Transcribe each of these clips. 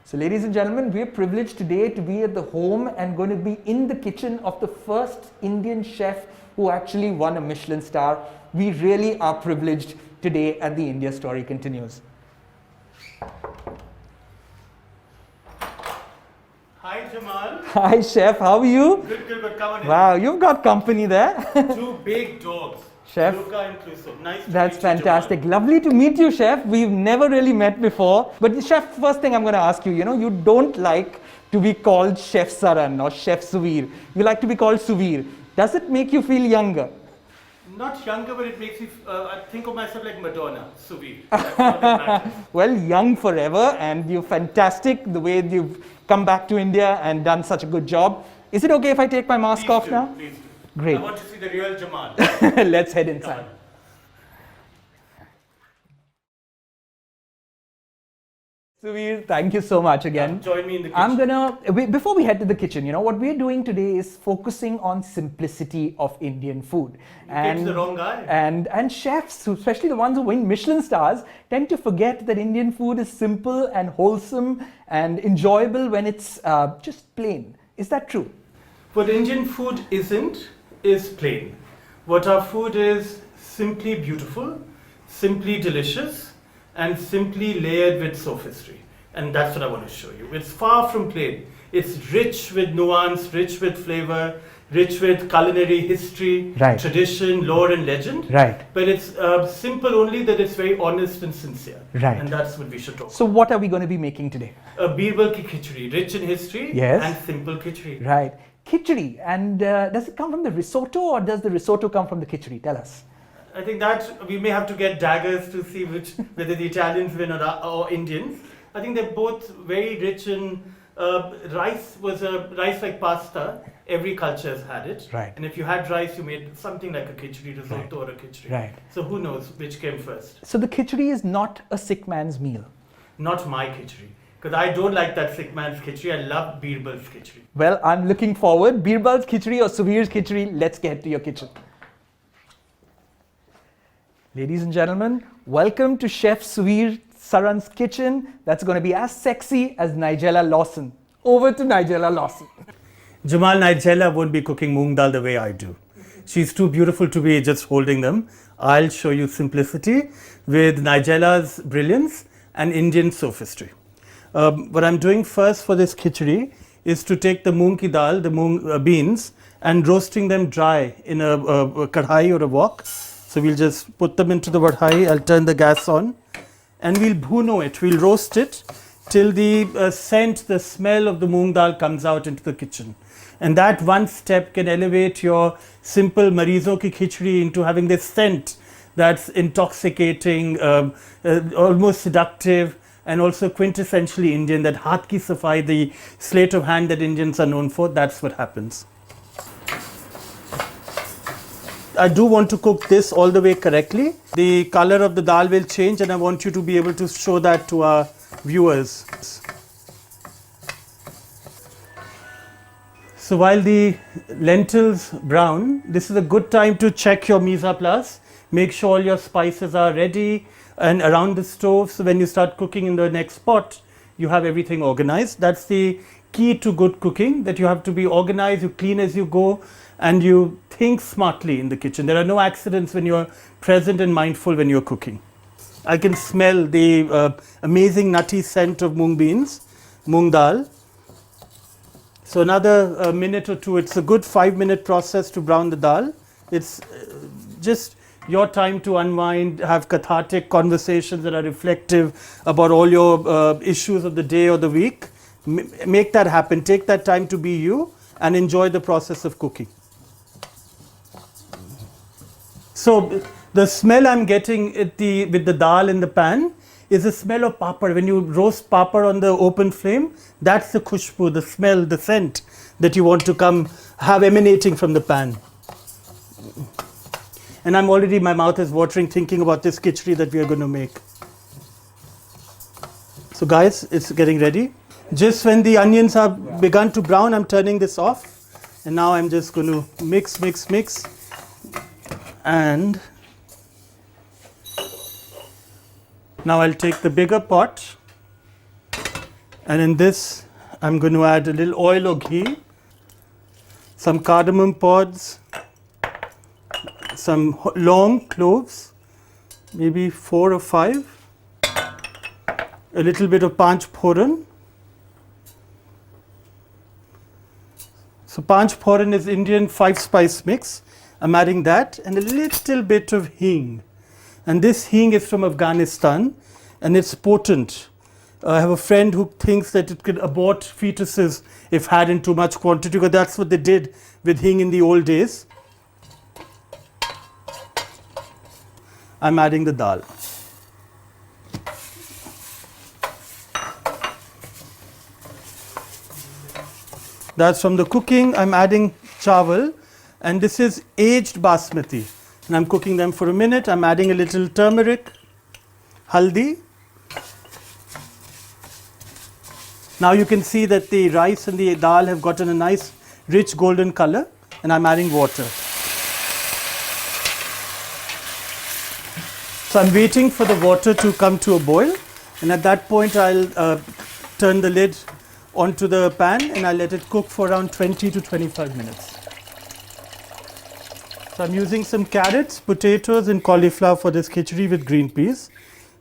So ladies and gentlemen, we are privileged today to be at the home and going to be in the kitchen of the first Indian chef who actually won a Michelin star. We really are privileged today at the India Story Continues. Hi Jamal. Hi chef, how are you? Good, come on in. Wow, you've got company there. Two big dogs. Chef. Luca and Cluso. Nice to That's meet fantastic. you, Jamal. Lovely to meet you, chef. We've never really met before. But chef, first thing I'm going to ask you, you don't like to be called Chef Saran or Chef Suvir. You like to be called Suvir. Does it make you feel younger? Not younger, but it makes me I think of myself like Madonna, Suvir. That's what it matters. Well, young forever, and you're fantastic the way you've come back to India and done such a good job. Is it okay if I take my mask Please off do, now? Please do. Great. I want to see the real Jamal. Let's head Come inside. on. Suvir, thank you so much again. Join me in the kitchen. Before we head to the kitchen, what we're doing today is focusing on simplicity of Indian food. It's the wrong guy. And chefs, especially the ones who win Michelin stars, tend to forget that Indian food is simple and wholesome and enjoyable when it's just plain. Is that true? What Indian food isn't is plain. What our food is simply beautiful, simply delicious, and simply layered with sophistry. And that's what I want to show you. It's far from plain. It's rich with nuance, rich with flavor, rich with culinary history, Right. tradition, lore and legend. Right. But it's simple only that it's very honest and sincere. Right. And that's what we should talk So what are we going to be making today? about. Birbal ki khichdi, rich in history Yes. and simple khichdi. Right. Khichdi. And does it come from the risotto or does the risotto come from the khichdi? Tell us. I think that we may have to get daggers to see whether the Italians win or Indians. I think they're both very rich in rice. Was a rice like pasta. Every culture has had it. Right. And if you had rice, you made something like a khichdi risotto or a khichdi. Right. So who knows which came first? So the khichdi is not a sick man's meal. Not my khichdi. Because I don't like that sick man's khichdi. I love Birbal's khichdi. Well, I'm looking forward. Birbal's khichdi or Suvir's khichdi, let's get to your kitchen. Ladies and gentlemen, welcome to Chef Suvir Saran's kitchen. That's going to be as sexy as Nigella Lawson. Over to Nigella Lawson. Jamal Nigella won't be cooking moong dal the way I do. She's too beautiful to be just holding them. I'll show you simplicity with Nigella's brilliance and Indian sophistry. What I'm doing first for this khichdi is to take the moong ki dal, the moong beans, and roasting them dry in a kadhai or a wok. So we'll just put them into the kadhai. I'll turn the gas on and we'll bhuno it. We'll roast it till the scent, the smell of the moong dal comes out into the kitchen. And that one step can elevate your simple marizo ki khichdi into having this scent that's intoxicating, almost seductive, and also quintessentially Indian, that haath ki safai, the sleight of hand that Indians are known for. That's what happens. I do want to cook this all the way correctly. The color of the dal will change and I want you to be able to show that to our viewers. So while the lentils brown, this is a good time to check your mise en place. Make sure all your spices are ready and around the stove. So when you start cooking in the next pot, you have everything organized. That's the key to good cooking, that you have to be organized, you clean as you go, and you think smartly in the kitchen. There are no accidents when you're present and mindful when you're cooking. I can smell the amazing nutty scent of moong beans, moong dal. So another minute or two. It's a good 5-minute process to brown the dal. It's just your time to unwind, have cathartic conversations that are reflective about all your issues of the day or the week. Make that happen. Take that time to be you and enjoy the process of cooking. So the smell I'm getting with the dal in the pan is the smell of papad. When you roast papad on the open flame, that's the khushbu, the smell, the scent that you want to have emanating from the pan. And my mouth is watering thinking about this khichdi that we are going to make. So guys, it's getting ready. Just when the onions have begun to brown, I'm turning this off. And now I'm just going to mix. And now I'll take the bigger pot, and in this I'm going to add a little oil or ghee, some cardamom pods, some long cloves, maybe 4 or 5, a little bit of panch phoran. So panch phoran is Indian 5-spice mix. I'm adding that and a little bit of hing. And this hing is from Afghanistan and it's potent. I have a friend who thinks that it could abort fetuses if had in too much quantity, because that's what they did with hing in the old days. I'm adding the dal. That's from the cooking. I'm adding chawal, and this is aged basmati. And I'm cooking them for a minute. I'm adding a little turmeric, haldi. Now you can see that the rice and the dal have gotten a nice rich golden color, and I'm adding water. So I'm waiting for the water to come to a boil, and at that point I'll turn the lid onto the pan and I'll let it cook for around 20 to 25 minutes. So I'm using some carrots, potatoes and cauliflower for this khichdi with green peas.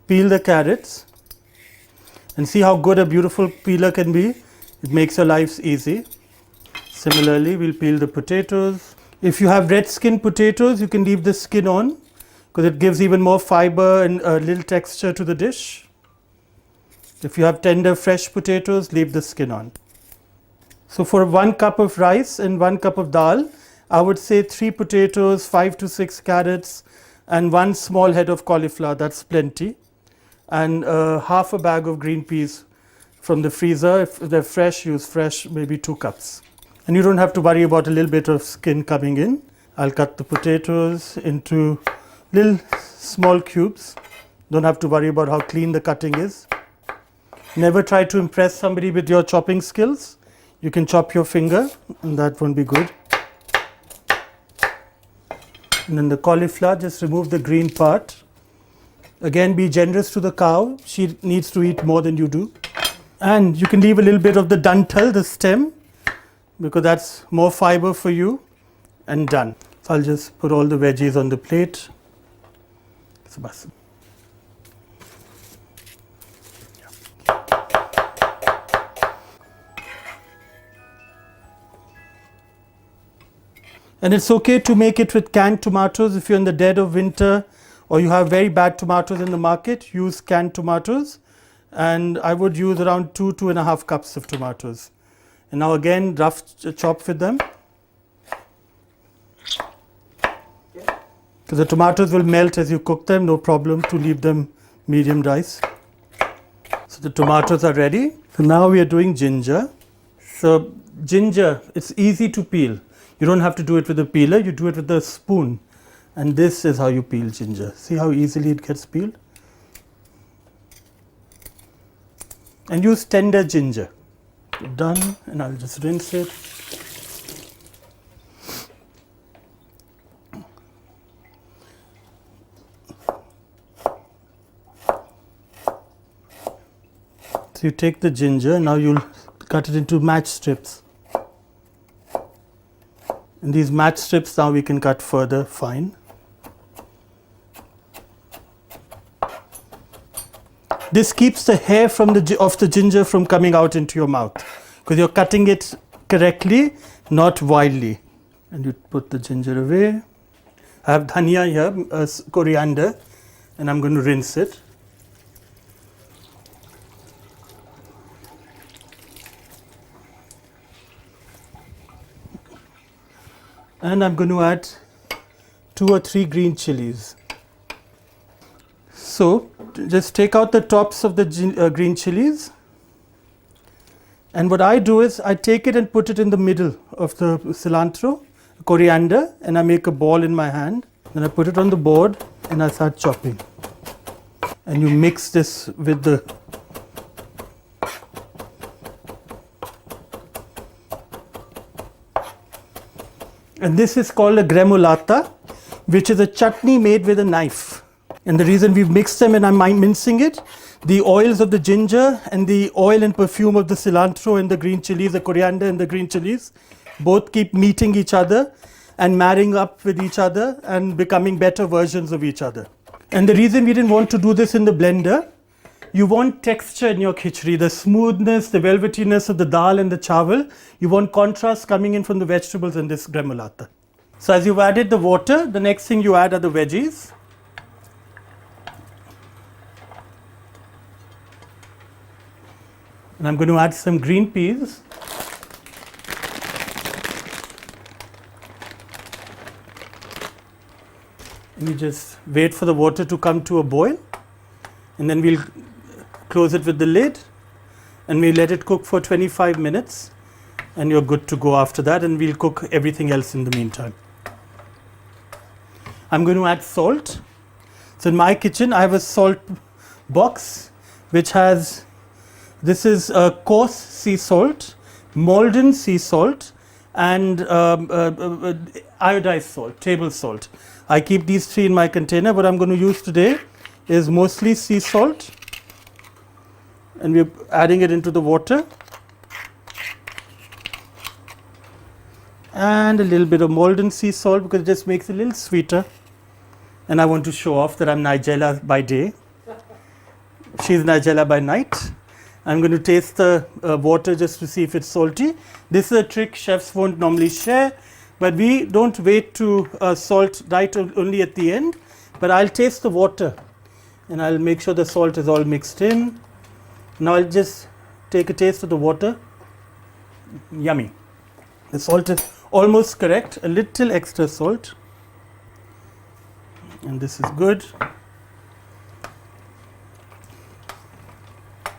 Peel the carrots and see how good a beautiful peeler can be. It makes your lives easy. Similarly, we'll peel the potatoes. If you have red skin potatoes, you can leave the skin on because it gives even more fiber and a little texture to the dish. If you have tender fresh potatoes, leave the skin on. So for 1 cup of rice and 1 cup of dal, I would say 3 potatoes, 5 to 6 carrots and 1 small head of cauliflower, that's plenty. And half a bag of green peas from the freezer. If they're fresh, use fresh, maybe 2 cups. And you don't have to worry about a little bit of skin coming in. I'll cut the potatoes into little small cubes. Don't have to worry about how clean the cutting is. Never try to impress somebody with your chopping skills. You can chop your finger and that won't be good. And then the cauliflower, just remove the green part. Again, be generous to the cow. She needs to eat more than you do. And you can leave a little bit of the dantal, the stem, because that's more fiber for you, and done. So I'll just put all the veggies on the plate. It's bas. And it's okay to make it with canned tomatoes if you're in the dead of winter or you have very bad tomatoes in the market. Use canned tomatoes, and I would use around 2.5 cups of tomatoes. And now again rough chop with them, because the tomatoes will melt as you cook them. No problem to leave them medium rice. So the tomatoes are ready. So now we are doing ginger. So ginger, it's easy to peel. You don't have to do it with a peeler, you do it with a spoon. And this is how you peel ginger. See how easily it gets peeled? And use tender ginger. Done, and I'll just rinse it. So you take the ginger, now you'll cut it into match strips. And these match strips now we can cut further fine. This keeps the hair from of the ginger from coming out into your mouth, because you're cutting it correctly, not wildly. And you put the ginger away. I have dhania here, coriander, and I'm going to rinse it. And I'm going to add 2 or 3 green chilies. So just take out the tops of the green chilies, and what I do is I take it and put it in the middle of the cilantro, coriander, and I make a ball in my hand. Then I put it on the board and I start chopping. And you mix this with the and this is called a gremulata, which is a chutney made with a knife. And the reason we've mixed them and I'm mincing it, the oils of the ginger and the oil and perfume of the cilantro and the green chilies, the coriander and the green chilies, both keep meeting each other and marrying up with each other and becoming better versions of each other. And the reason we didn't want to do this in the blender, you want texture in your khichdi, the smoothness, the velvetiness of the dal and the chawal. You want contrast coming in from the vegetables in this gremulata. So as you've added the water, the next thing you add are the veggies. And I'm going to add some green peas. And you just wait for the water to come to a boil, and then we'll close it with the lid and we let it cook for 25 minutes, and you're good to go after that, and we'll cook everything else in the meantime. I'm going to add salt. So in my kitchen I have a salt box which has, this is coarse sea salt, Maldon sea salt, and iodized salt, table salt. I keep these 3 in my container. What I'm going to use today is mostly sea salt, and we're adding it into the water, and a little bit of Maldon sea salt because it just makes it a little sweeter. And I want to show off that I'm Nigella by day, she's Nigella by night. I'm going to taste the water just to see if it's salty. This is a trick chefs won't normally share, but we don't wait to salt right only at the end. But I'll taste the water and I'll make sure the salt is all mixed in. Now I'll just take a taste of the water. Yummy. The salt is almost correct, a little extra salt. And this is good.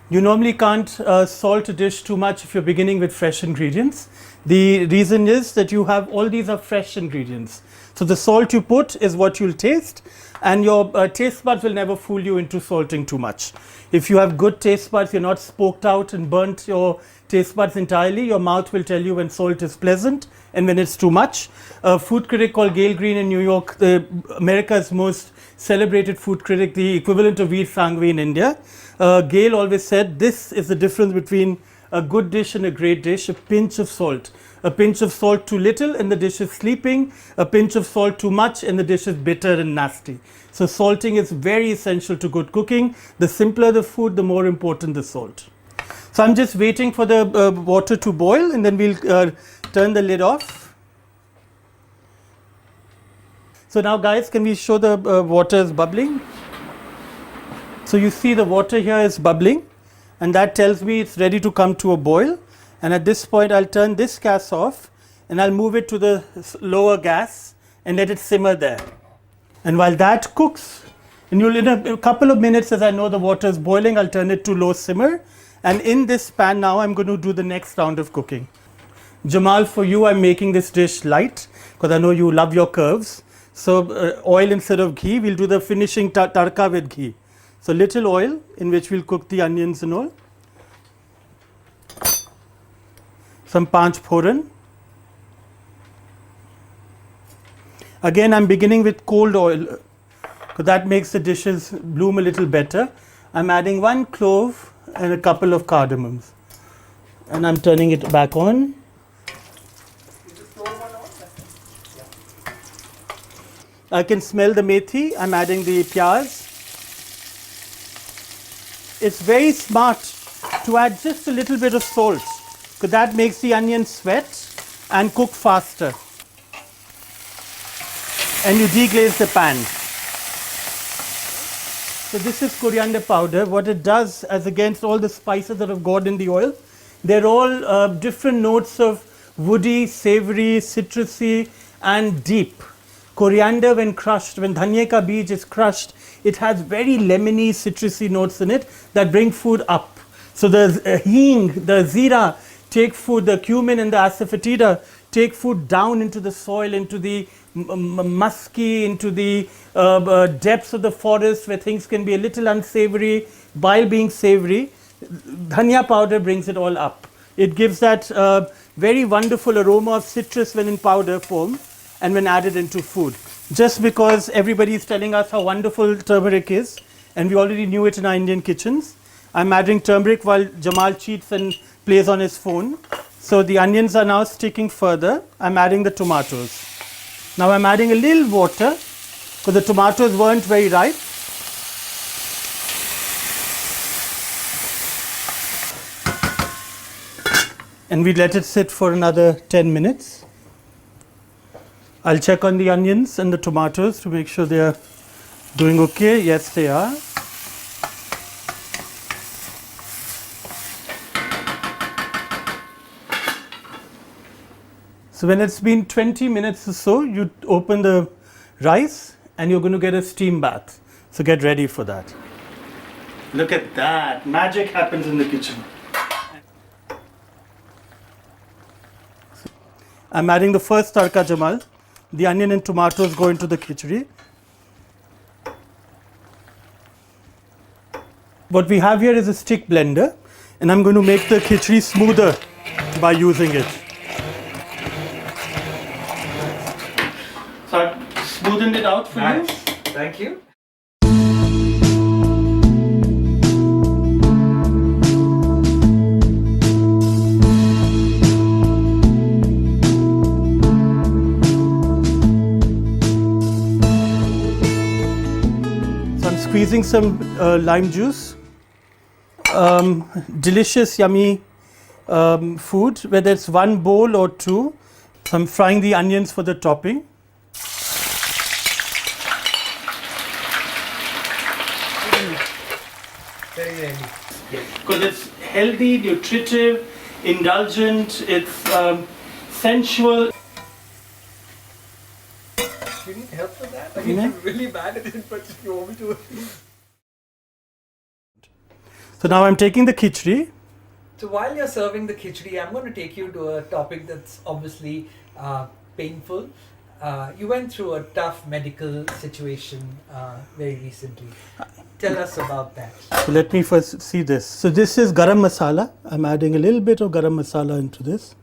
You normally can't salt a dish too much if you're beginning with fresh ingredients. The reason is that you have all these are fresh ingredients. So the salt you put is what you'll taste, and your taste buds will never fool you into salting too much. If you have good taste buds, you're not spoked out and burnt your taste buds entirely, your mouth will tell you when salt is pleasant and when it's too much. A food critic called Gail Green in New York, America's most celebrated food critic, the equivalent of Veer Sangvi in India, Gail always said this is the difference between a good dish and a great dish, a pinch of salt. A pinch of salt too little and the dish is sleeping. A pinch of salt too much and the dish is bitter and nasty. So salting is very essential to good cooking. The simpler the food, the more important the salt. So I'm just waiting for the water to boil, and then we'll turn the lid off. So now guys, can we show the water is bubbling? So you see the water here is bubbling, and that tells me it's ready to come to a boil. And at this point I'll turn this gas off and I'll move it to the lower gas and let it simmer there. And while that cooks, and in a couple of minutes, as I know the water is boiling, I'll turn it to low simmer. And in this pan now I'm going to do the next round of cooking. Jamal, for you I'm making this dish light because I know you love your curves. So oil instead of ghee. We'll do the finishing tadka with ghee. So little oil in which we'll cook the onions and all. Some panch phoran. Again I'm beginning with cold oil because that makes the dishes bloom a little better. I'm adding 1 clove and a couple of cardamoms. And I'm turning it back on. I can smell the methi. I'm adding the pyaz. It's very smart to add just a little bit of salt because that makes the onion sweat and cook faster. And you deglaze the pan. So this is coriander powder. What it does, as against all the spices that have gone in the oil, they're all different notes of woody, savory, citrusy and deep. Coriander when crushed, when dhania ka beej is crushed, it has very lemony, citrusy notes in it that bring food up. So the hing, the zira take food, the cumin and the asafoetida take food down into the soil, into the musky, into the depths of the forest where things can be a little unsavory while being savory. Dhania powder brings it all up. It gives that very wonderful aroma of citrus when in powder form and when added into food. Just because everybody is telling us how wonderful turmeric is, and we already knew it in our Indian kitchens, I'm adding turmeric while Jamal cheats and plays on his phone. So the onions are now sticking further. I'm adding the tomatoes. Now I'm adding a little water because the tomatoes weren't very ripe. And we let it sit for another 10 minutes. I'll check on the onions and the tomatoes to make sure they are doing okay. Yes, they are. So when it's been 20 minutes or so, you open the rice and you're going to get a steam bath. So get ready for that. Look at that. Magic happens in the kitchen. I'm adding the first tadka, Jamal. The onion and tomatoes go into the khichdi. What we have here is a stick blender, and I'm going to make the khichdi smoother by using it. So I've smoothened it out for you. Thank you. Squeezing some lime juice. Delicious, yummy food, whether it's one bowl or two. I'm frying the onions for the topping. Very handy. Because it's healthy, nutritive, indulgent, it's sensual. Do you need help with that? I'm really bad at it, but if you want me to. So now I'm taking the khichdi. So while you're serving the khichdi, I'm going to take you to a topic that's obviously painful. You went through a tough medical situation very recently. Tell us about that. So let me first see this. So this is garam masala. I'm adding a little bit of garam masala into this.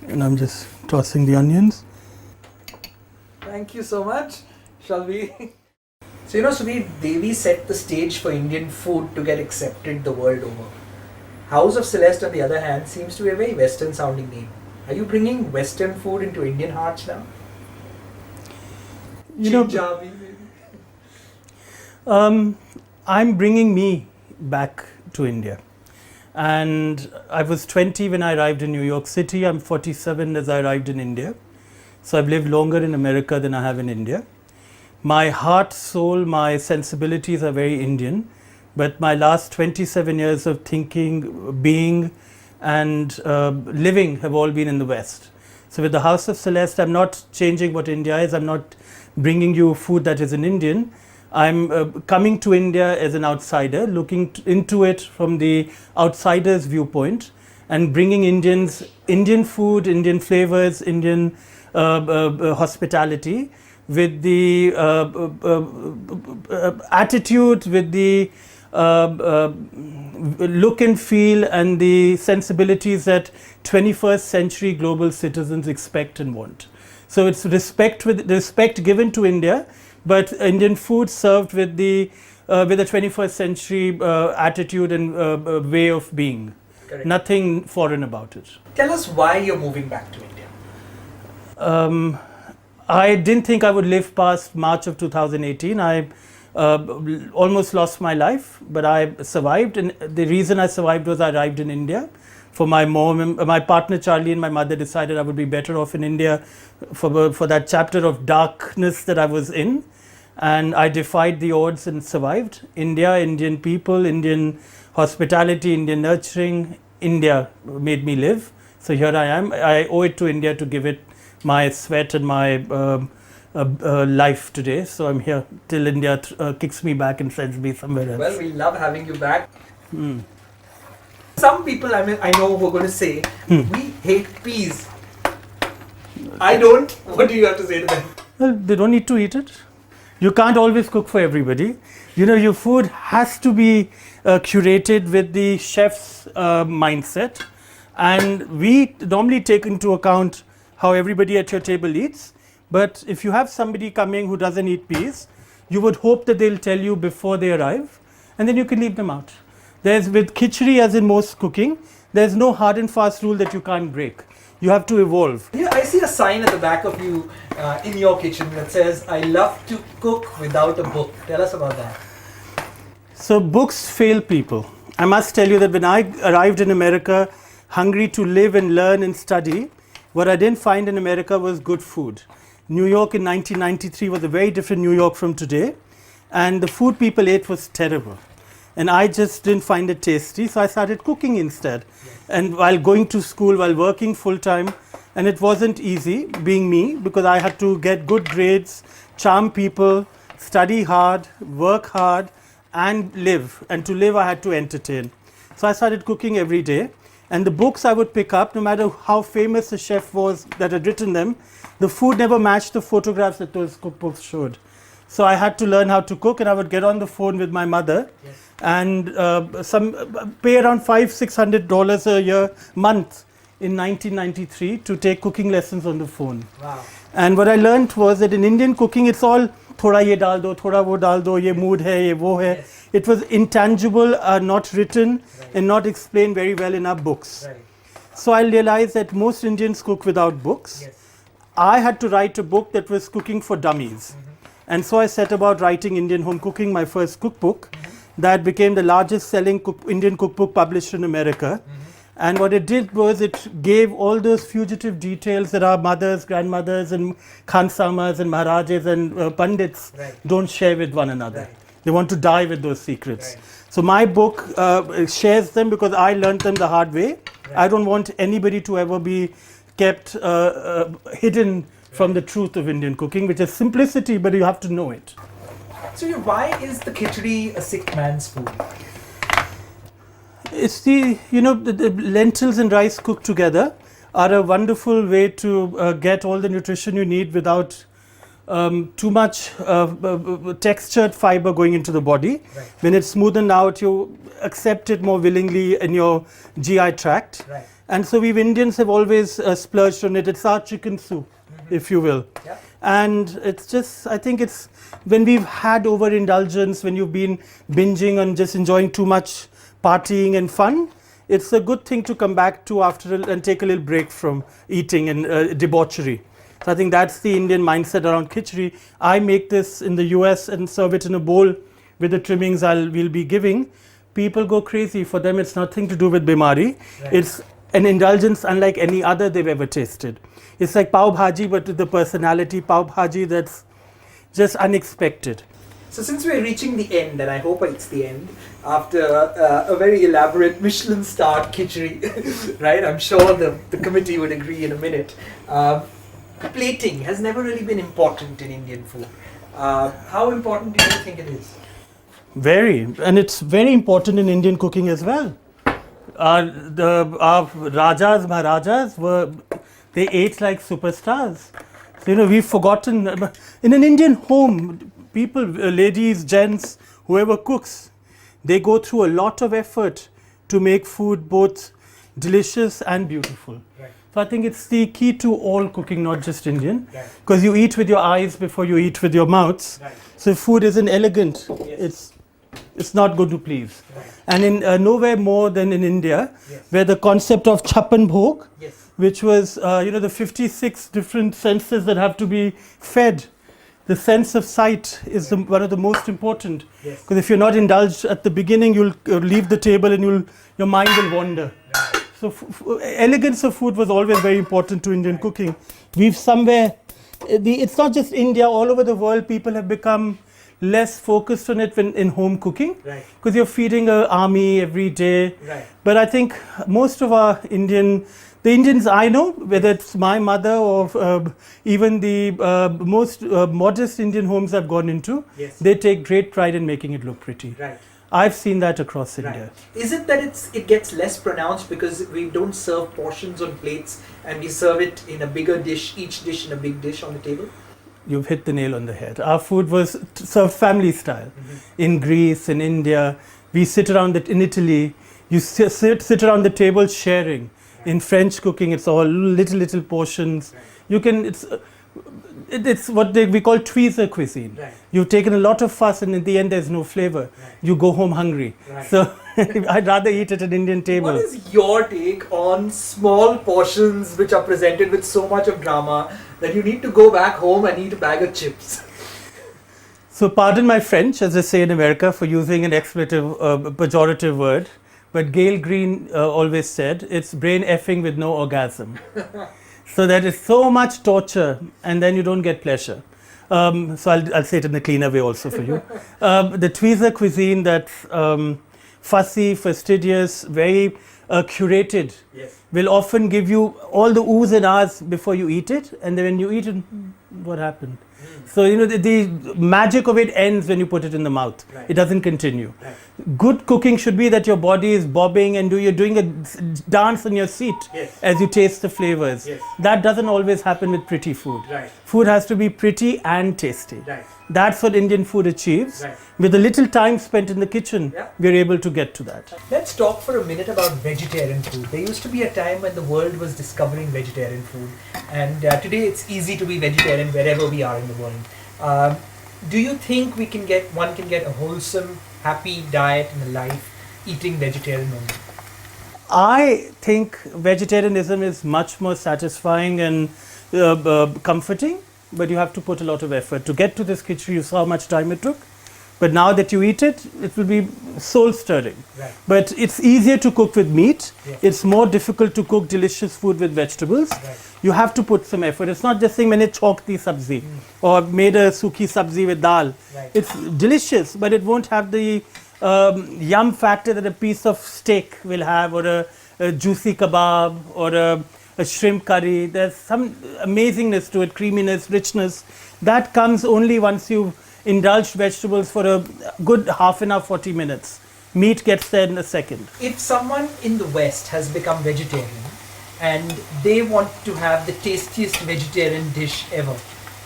And I'm just tossing the onions. Thank you so much. Shall we? So Suvir, Devi set the stage for Indian food to get accepted the world over. House of Celeste, on the other hand, seems to be a very Western sounding name. Are you bringing Western food into Indian hearts now? You know, Punjabi, I'm bringing me back to India. And I was 20 when I arrived in New York City. I'm 47 as I arrived in India. So I've lived longer in America than I have in India. My heart, soul, my sensibilities are very Indian. But my last 27 years of thinking, being, and living have all been in the West. So with the House of Celeste, I'm not changing what India is. I'm not bringing you food that is an Indian. I'm coming to India as an outsider, looking into it from the outsider's viewpoint, and bringing Indian food, Indian flavors, Indian hospitality, with the attitude, with the look and feel and the sensibilities that 21st century global citizens expect and want. So it's respect given to India, but Indian food served with the 21st century attitude and way of being. Correct. Nothing foreign about it. Tell us why you're moving back to India. I didn't think I would live past March of 2018. I almost lost my life, but I survived. And the reason I survived was I arrived in India. For my mom, my partner Charlie and my mother decided I would be better off in India for that chapter of darkness that I was in. And I defied the odds and survived. India, Indian people, Indian hospitality, Indian nurturing, India made me live. So here I am. I owe it to India to give it my sweat and my life today. So I'm here till India kicks me back and sends me somewhere else. Well, we love having you back. Some people I know who are going to say, we hate peas. I don't. What do you have to say to them? Well, they don't need to eat it. You can't always cook for everybody. You know, your food has to be curated with the chef's mindset. And we normally take into account how everybody at your table eats. But if you have somebody coming who doesn't eat peas, you would hope that they'll tell you before they arrive, and then you can leave them out. There's with khichdi, as in most cooking, there's no hard and fast rule that you can't break. You have to evolve. Yeah, I see a sign at the back of you in your kitchen that says, I love to cook without a book. Tell us about that. So books fail people. I must tell you that when I arrived in America, hungry to live and learn and study, what I didn't find in America was good food. New York in 1993 was a very different New York from today, and the food people ate was terrible. And I just didn't find it tasty, so I started cooking instead. Yes. And while going to school, while working full time, and it wasn't easy being me, because I had to get good grades, charm people, study hard, work hard, and live. And to live, I had to entertain. So I started cooking every day. And the books I would pick up, no matter how famous the chef was that had written them, the food never matched the photographs that those cookbooks showed. So I had to learn how to cook, and I would get on the phone with my mother. Yes. And pay around $500-600 a month in 1993 to take cooking lessons on the phone. Wow. And what I learned was that in Indian cooking, it's all thoda ye dal do, thoda wo dal do, ye mood hai, ye wo hai. Yes. It was intangible, not written, right, and not explained very well in our books. Right. So I realized that most Indians cook without books. Yes. I had to write a book that was cooking for dummies. Mm-hmm. And so I set about writing Indian home cooking, my first cookbook. Mm-hmm. That became the largest selling Indian cookbook published in America. Mm-hmm. And what it did was it gave all those fugitive details that our mothers, grandmothers, and Khansamas and Maharajas and Pandits right, don't share with one another. Right. They want to die with those secrets. Right. So my book shares them because I learned them the hard way. Right. I don't want anybody to ever be kept hidden from the truth of Indian cooking, which is simplicity, but you have to know it. So why is the khichdi a sick man's food? It's the lentils and rice cooked together are a wonderful way to get all the nutrition you need without too much textured fiber going into the body. Right. When it's smoothened out, you accept it more willingly in your GI tract. Right. And so we Indians have always splurged on it. It's our chicken soup, mm-hmm, if you will. Yeah. And it's just, I think it's when we've had overindulgence, when you've been binging and just enjoying too much partying and fun, it's a good thing to come back to after and take a little break from eating and debauchery. So I think that's the Indian mindset around khichdi. I make this in the US and serve it in a bowl with the trimmings we'll be giving. People go crazy. For them, it's nothing to do with bimari. Right. It's an indulgence unlike any other they've ever tasted. It's like pav bhaji, but with the personality pav bhaji that's just unexpected. So since we're reaching the end, and I hope it's the end, after a very elaborate Michelin-starred khichdi, right? I'm sure the committee would agree in a minute. Plating has never really been important in Indian food. How important do you think it is? Very, and it's very important in Indian cooking as well. Our Rajas, Maharajas they ate like superstars. So, we've forgotten, in an Indian home, people, ladies, gents, whoever cooks, they go through a lot of effort to make food both delicious and beautiful. Right. So I think it's the key to all cooking, not just Indian, because you eat with your eyes before you eat with your mouths. Right. So if food isn't elegant, yes, it's not good to please. Right. And in nowhere more than in India, yes, where the concept of chapan bhog, yes, which was the 56 different senses that have to be fed. The sense of sight is one of the most important, because yes, if you're not indulged at the beginning, you'll leave the table and your mind will wander. Right. So elegance of food was always very important to Indian cooking. We've somewhere, it's not just India, all over the world people have become less focused on it in home cooking, because you're feeding an army every day. Right. But I think most of the Indians I know, whether it's my mother or even the most modest Indian homes I've gone into, yes, they take great pride in making it look pretty. Right. I've seen that across India. Is it that it gets less pronounced because we don't serve portions on plates and we serve it in a bigger dish, each dish in a big dish on the table? You've hit the nail on the head. Our food was served family style. Mm-hmm. In Greece, in India, we sit around in Italy, you sit around the table sharing. Right. In French cooking, it's all little portions. Right. You can, it's what we call tweezer cuisine. Right. You've taken a lot of fuss and in the end there's no flavor. Right. You go home hungry. Right. So I'd rather eat at an Indian table. What is your take on small portions which are presented with so much of drama that you need to go back home and eat a bag of chips? So pardon my French, as they say in America, for using an expletive, pejorative word, but Gail Green always said, it's brain effing with no orgasm. So that is so much torture and then you don't get pleasure. So I'll say it in a cleaner way also for you. The tweezer cuisine that's fussy, fastidious, very curated, yes, will often give you all the oohs and ahs before you eat it, and then when you eat it, what happened? So the magic of it ends when you put it in the mouth. Right. It doesn't continue. Right. Good cooking should be that your body is bobbing and you're doing a dance on your seat, yes, as you taste the flavors. Yes. That doesn't always happen with pretty food. Right. Food has to be pretty and tasty. Right. That's what Indian food achieves. Right. With a little time spent in the kitchen, yeah, we're able to get to that. Let's talk for a minute about vegetarian food. There used to be a time when the world was discovering vegetarian food, and today it's easy to be vegetarian wherever we are in the world. Do you think one can get a wholesome, happy diet and a life eating vegetarian only? I think vegetarianism is much more satisfying and comforting, but you have to put a lot of effort. To get to this khichdi, you saw how much time it took. But now that you eat it, it will be soul-stirring. Right. But it's easier to cook with meat. Yes. It's more difficult to cook delicious food with vegetables. Right. You have to put some effort. It's not just saying, "Maine chok di sabzi," or "made a suki sabzi with dal." Right. It's delicious, but it won't have the yum factor that a piece of steak will have, or a juicy kebab, or a shrimp curry. There's some amazingness to it, creaminess, richness. That comes only once you've indulged vegetables for a good half an hour, 40 minutes. Meat gets there in a second. If someone in the West has become vegetarian and they want to have the tastiest vegetarian dish ever,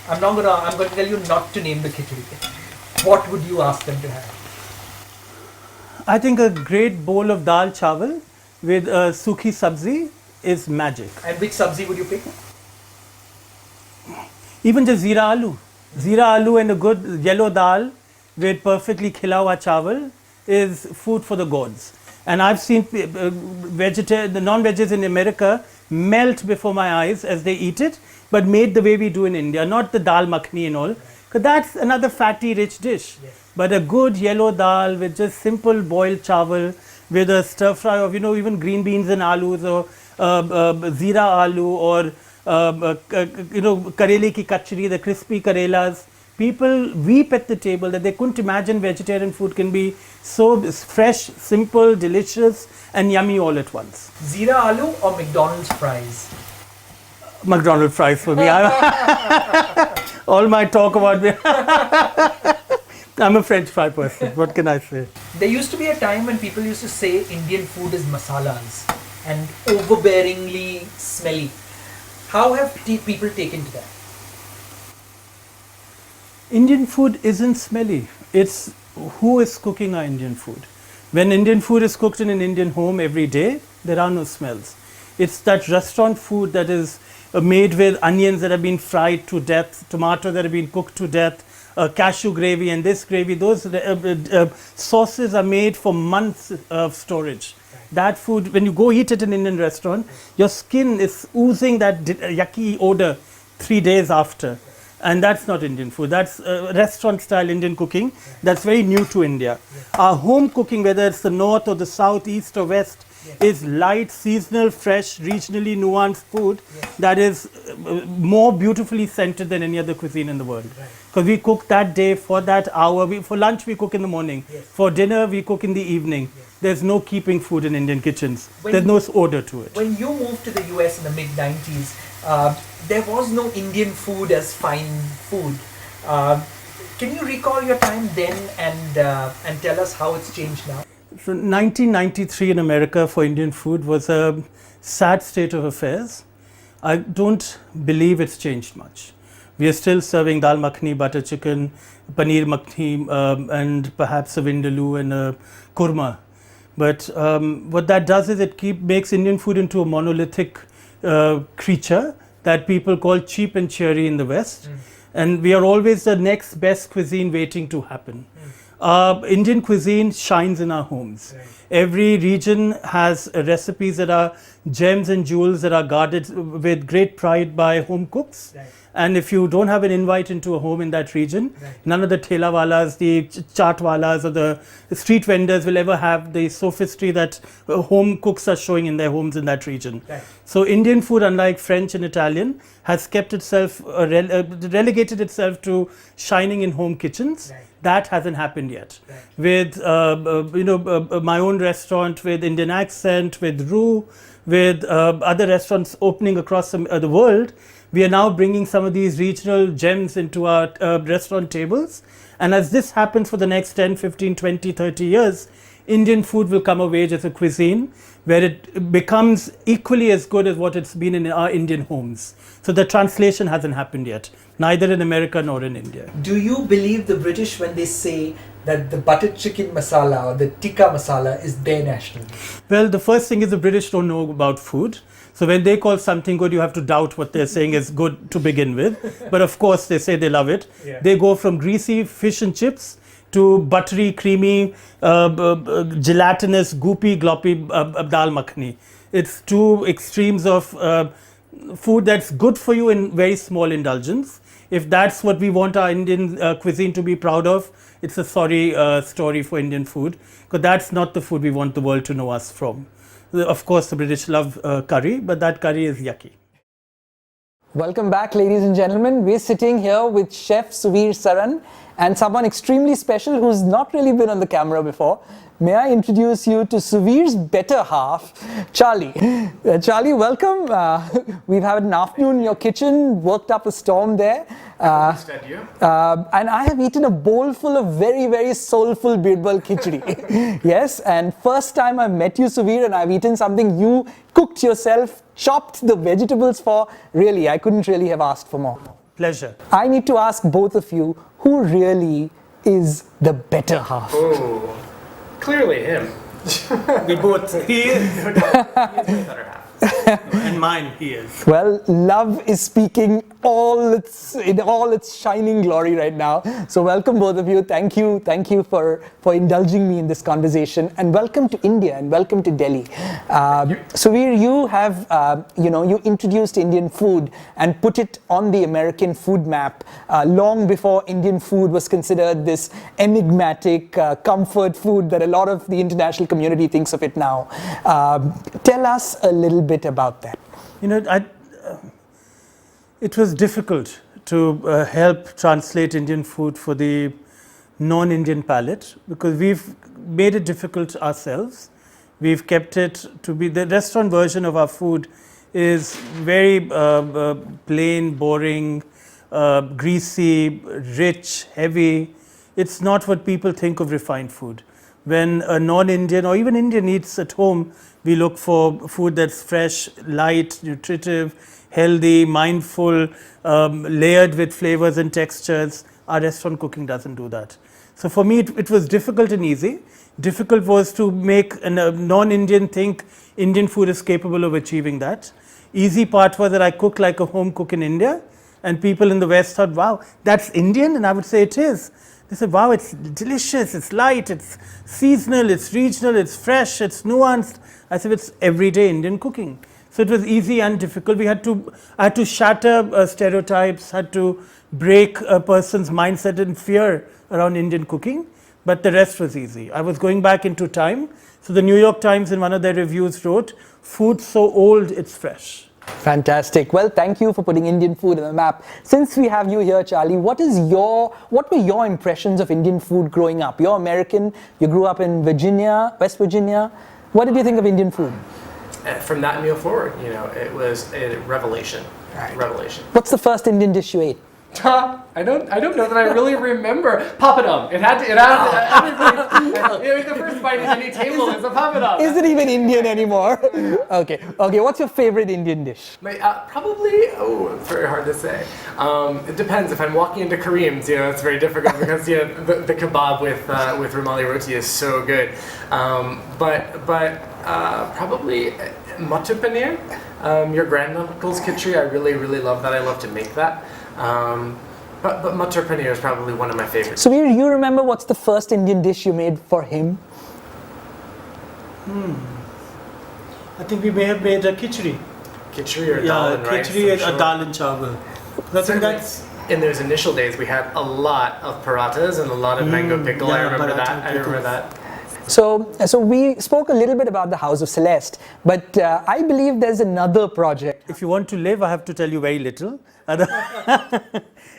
I'm going to tell you not to name the khichdi. What would you ask them to have? I think a great bowl of dal chawal with suki sabzi is magic. And which sabzi would you pick? Even just zira aloo. Zira aloo and a good yellow dal with perfectly khila hua chawal is food for the gods. And I've seen the non-veggies in America melt before my eyes as they eat it, but made the way we do in India, not the dal makhni and all, because that's another fatty, rich dish. Yes. But a good yellow dal with just simple boiled chawal, with a stir fry of, even green beans and alus, or zira aloo, or karele ki kachri, the crispy karelas. People weep at the table that they couldn't imagine vegetarian food can be so fresh, simple, delicious, and yummy all at once. Zira aloo or McDonald's fries? McDonald's fries for me. All my talk about me. I'm a French fry person. What can I say? There used to be a time when people used to say Indian food is masalas and overbearingly smelly. How have people taken to that? Indian food isn't smelly. It's who is cooking our Indian food. When Indian food is cooked in an Indian home every day, there are no smells. It's that restaurant food that is made with onions that have been fried to death, tomatoes that have been cooked to death, cashew gravy and this gravy. Those sauces are made for months of storage. That food, when you go eat at an Indian restaurant, your skin is oozing that yucky odor 3 days after. And that's not Indian food. That's restaurant style Indian cooking. That's very new to India. Our home cooking, whether it's the north or the south, east or west, is light, seasonal, fresh, regionally nuanced food that is more beautifully scented than any other cuisine in the world. Because we cook that day for that hour. For lunch, we cook in the morning. For dinner, we cook in the evening. There's no keeping food in Indian kitchens. There's no order to it. When you moved to the US in the mid-90s, there was no Indian food as fine food. Can you recall your time then and tell us how it's changed now? So 1993 in America for Indian food was a sad state of affairs. I don't believe it's changed much. We are still serving dal makhni, butter chicken, paneer makhni, and perhaps a vindaloo and a kurma. But what that does is it makes Indian food into a monolithic creature that people call cheap and cheery in the West. And we are always the next best cuisine waiting to happen. Indian cuisine shines in our homes. Every region has recipes that are gems and jewels that are guarded with great pride by home cooks. And if you don't have an invite into a home in that region, none of the thela walas, the chaat walas, or the street vendors will ever have the sophistry that home cooks are showing in their homes in that region. So Indian food, unlike French and Italian, has kept itself, relegated itself to shining in home kitchens. That hasn't happened yet. With my own restaurant with Indian accent, with roux, with other restaurants opening across the world, we are now bringing some of these regional gems into our restaurant tables. And as this happens for the next 10, 15, 20, 30 years, Indian food will come of age as a cuisine where it becomes equally as good as what it's been in our Indian homes. So the translation hasn't happened yet, neither in America nor in India. Do you believe the British when they say that the butter chicken masala or the tikka masala is their national dish? Well, the first thing is the British don't know about food. So when they call something good, you have to doubt what they're saying is good to begin with. But of course, they say they love it. They go from greasy fish and chips to buttery, creamy, gelatinous, goopy, gloppy dal makhni. It's two extremes of food that's good for you in very small indulgence. If that's what we want our Indian cuisine to be proud of, it's a sorry story for Indian food, because that's not the food we want the world to know us from. Of course, the British love curry, but that curry is yucky. Welcome back, ladies and gentlemen. We're sitting here with Chef Suvir Saran and someone extremely special who's not really been on the camera before. May I introduce you to Suvir's better half, Charlie. Charlie, welcome. We've had an afternoon in your kitchen, worked up a storm there. And I have eaten a bowl full of very, very soulful birbal khichdi. Yes, and first time I met you, Suvir, and I've eaten something you cooked yourself, chopped the vegetables for. Really, I couldn't really have asked for more. Pleasure. I need to ask both of you, who really is the better half? Oh, clearly him. We both. He is the better half. And mine, he is. Well, love is speaking in all its shining glory right now. So welcome both of you. Thank you for indulging me in this conversation, and welcome to India and welcome to Delhi. Suvir, you have you introduced Indian food and put it on the American food map long before Indian food was considered this enigmatic comfort food that a lot of the international community thinks of it now. Tell us a little bit about that. It was difficult to help translate Indian food for the non-Indian palate, because we've made it difficult ourselves. We've kept it to be, the restaurant version of our food is very plain, boring, greasy, rich, heavy. It's not what people think of refined food. When a non-Indian or even Indian eats at home, we look for food that's fresh, light, nutritive, healthy, mindful, layered with flavors and textures. Our restaurant cooking doesn't do that. So for me, it was difficult and easy. Difficult was to make a non-Indian think Indian food is capable of achieving that. Easy part was that I cook like a home cook in India, and people in the West thought, wow, that's Indian? And I would say it is. They said, wow, it's delicious, it's light, it's seasonal, it's regional, it's fresh, it's nuanced. I said, it's everyday Indian cooking. So it was easy and difficult. I had to shatter stereotypes, had to break a person's mindset and fear around Indian cooking, but the rest was easy. I was going back into time. So the New York Times in one of their reviews wrote, food so old, it's fresh. Fantastic. Well, thank you for putting Indian food on the map. Since we have you here, Charlie, what were your impressions of Indian food growing up? You're American, you grew up in Virginia, West Virginia. What did you think of Indian food? From that meal forward, it was a revelation. Right. Revelation. What's the first Indian dish you ate? I don't know that I really remember. Papadum. It had the first bite at any table is a papadum. Is it even Indian anymore? Okay. What's your favorite Indian dish? Probably. It's very hard to say. It depends. If I'm walking into Kareem's, it's very difficult because the kebab with rumali roti is so good. But probably matar paneer. Your granduncle's khichdi. I really love that. I love to make that. But matar paneer is probably one of my favorites. So, you remember what's the first Indian dish you made for him? I think we may have made a khichdi. Khichdi or dal and rice. Khichdi and a dal and chawal. In those initial days, we had a lot of parathas and a lot of mango pickle. I remember that. So we spoke a little bit about the House of Celeste, but I believe there's another project. If you want to live, I have to tell you very little.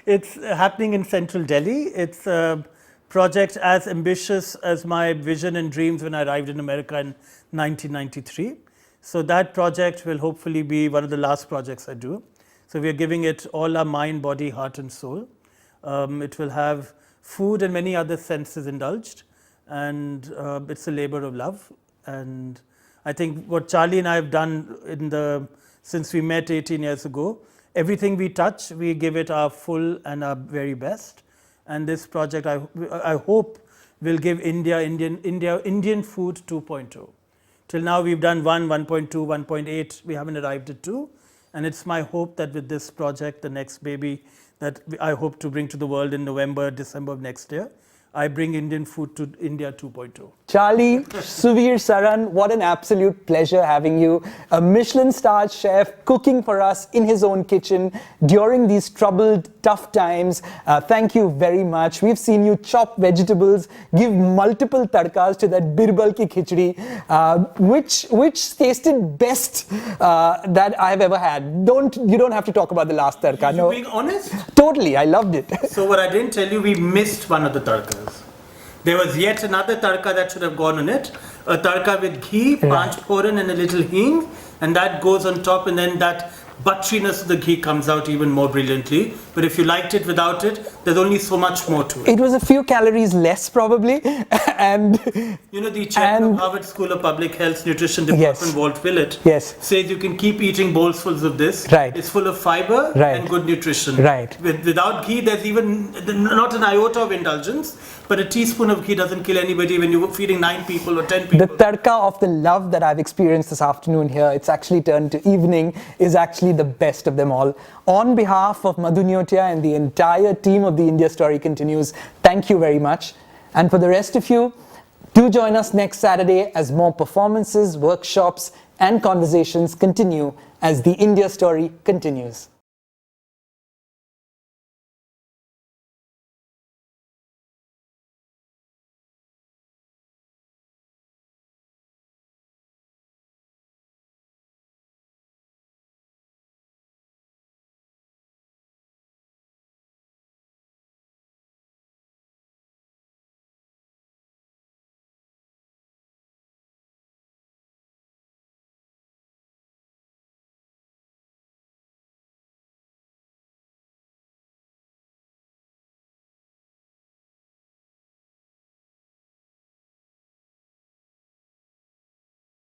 It's happening in central Delhi. It's a project as ambitious as my vision and dreams when I arrived in America in 1993. So that project will hopefully be one of the last projects I do. So we are giving it all our mind, body, heart and soul. It will have food and many other senses indulged. And it's a labor of love. And I think what Charlie and I have done since we met 18 years ago, everything we touch, we give it our full and our very best. And this project, I hope, will give Indian food 2.0. Till now, we've done 1.2, 1.8. We haven't arrived at 2. And it's my hope that with this project, the next baby that I hope to bring to the world in November, December of next year, I bring Indian food to India 2.0. Charlie, Suvir Saran, what an absolute pleasure having you. A Michelin-starred chef cooking for us in his own kitchen during these troubled, tough times. Thank you very much. We've seen you chop vegetables, give multiple tadkas to that birbal ki khichdi, which tasted best that I've ever had. You don't have to talk about the last tadka. You're being honest? Totally, I loved it. So what I didn't tell you, we missed one of the tadkas. There was yet another tadka that should have gone on it. A tadka with ghee, panch phoran and a little hing. And that goes on top, and then that butteriness of the ghee comes out even more brilliantly with But if you liked it without it, there's only so much more to it. It was a few calories less probably, and You know, the chairman of Harvard School of Public Health Nutrition Department, Yes. Walt Willett, Yes. says you can keep eating bowlsfuls of this. Right. It's full of fiber Right. and good nutrition. Right. Without ghee, there's even not an iota of indulgence, but a teaspoon of ghee doesn't kill anybody when you're feeding 9 people or 10 people. the tadka of the love that I've experienced this afternoon here, it's actually turned to evening, is actually the best of them all. On behalf of Madhu Nyotia and the entire team of the India Story Continues, thank you very much. And for the rest of you, do join us next Saturday as more performances, workshops, and conversations continue as the India Story continues.